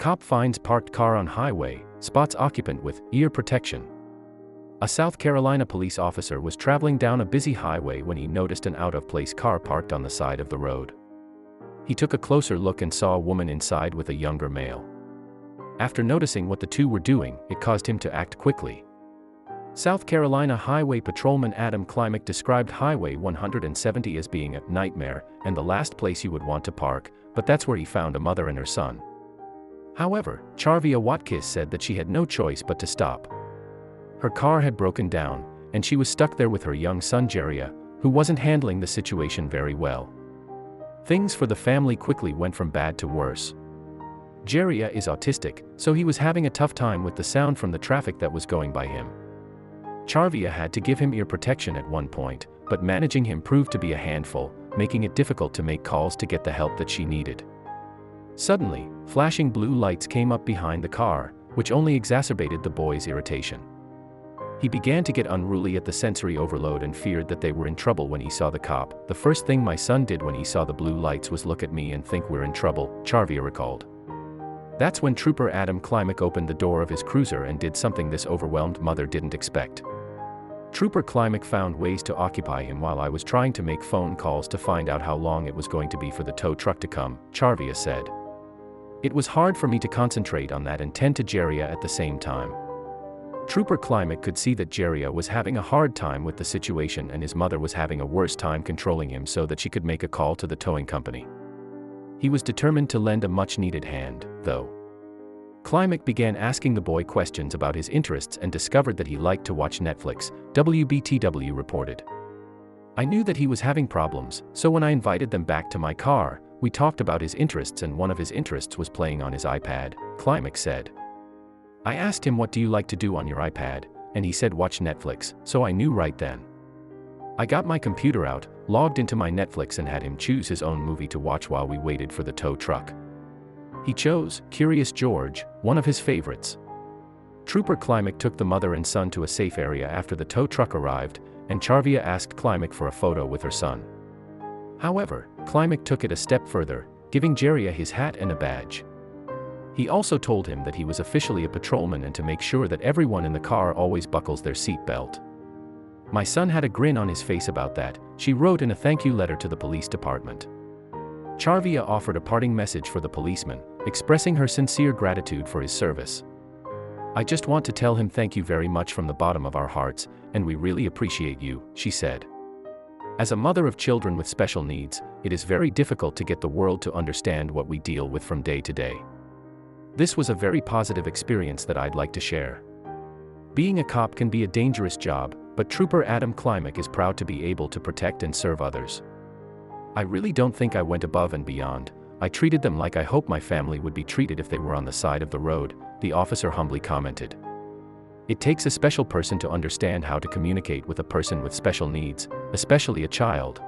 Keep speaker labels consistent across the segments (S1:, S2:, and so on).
S1: Cop finds parked car on highway, spots occupant with ear protection. A South Carolina police officer was traveling down a busy highway when he noticed an out-of-place car parked on the side of the road. He took a closer look and saw a woman inside with a younger male. After noticing what the two were doing, it caused him to act quickly. South Carolina Highway Patrolman Adam Klimek described Highway 170 as being a nightmare and the last place you would want to park, but that's where he found a mother and her son. However, Charvia Watkis said that she had no choice but to stop. Her car had broken down, and she was stuck there with her young son Jeria, who wasn't handling the situation very well. Things for the family quickly went from bad to worse. Jeria is autistic, so he was having a tough time with the sound from the traffic that was going by him. Charvia had to give him ear protection at one point, but managing him proved to be a handful, making it difficult to make calls to get the help that she needed. Suddenly, flashing blue lights came up behind the car, which only exacerbated the boy's irritation. He began to get unruly at the sensory overload and feared that they were in trouble when he saw the cop. "The first thing my son did when he saw the blue lights was look at me and think we're in trouble," Charvia recalled. That's when Trooper Adam Klimek opened the door of his cruiser and did something this overwhelmed mother didn't expect. Trooper Klimek found ways to occupy him while I was trying to make phone calls to find out how long it was going to be for the tow truck to come, Charvia said. It was hard for me to concentrate on that and tend to Jeria at the same time. Trooper Klimek could see that Jeria was having a hard time with the situation and his mother was having a worse time controlling him so that she could make a call to the towing company. He was determined to lend a much-needed hand, though. Klimek began asking the boy questions about his interests and discovered that he liked to watch Netflix, WBTW reported. I knew that he was having problems, so when I invited them back to my car, we talked about his interests and one of his interests was playing on his iPad, Klimek said. I asked him, what do you like to do on your iPad, and he said watch Netflix, so I knew right then. I got my computer out, logged into my Netflix and had him choose his own movie to watch while we waited for the tow truck. He chose Curious George, one of his favorites. Trooper Klimek took the mother and son to a safe area after the tow truck arrived, and Charvia asked Klimek for a photo with her son. However, Klimek took it a step further, giving Jeria his hat and a badge. He also told him that he was officially a patrolman and to make sure that everyone in the car always buckles their seat belt. My son had a grin on his face about that, she wrote in a thank you letter to the police department. Charvia offered a parting message for the policeman, expressing her sincere gratitude for his service. I just want to tell him thank you very much from the bottom of our hearts, and we really appreciate you, she said. As a mother of children with special needs, it is very difficult to get the world to understand what we deal with from day to day. This was a very positive experience that I'd like to share. Being a cop can be a dangerous job, but Trooper Adam Klimek is proud to be able to protect and serve others. I really don't think I went above and beyond. I treated them like I hope my family would be treated if they were on the side of the road, the officer humbly commented. It takes a special person to understand how to communicate with a person with special needs, especially a child.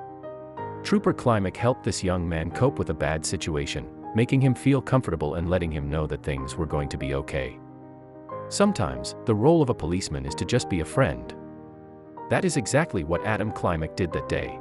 S1: Trooper Klimek helped this young man cope with a bad situation, making him feel comfortable and letting him know that things were going to be okay. Sometimes, the role of a policeman is to just be a friend. That is exactly what Adam Klimek did that day.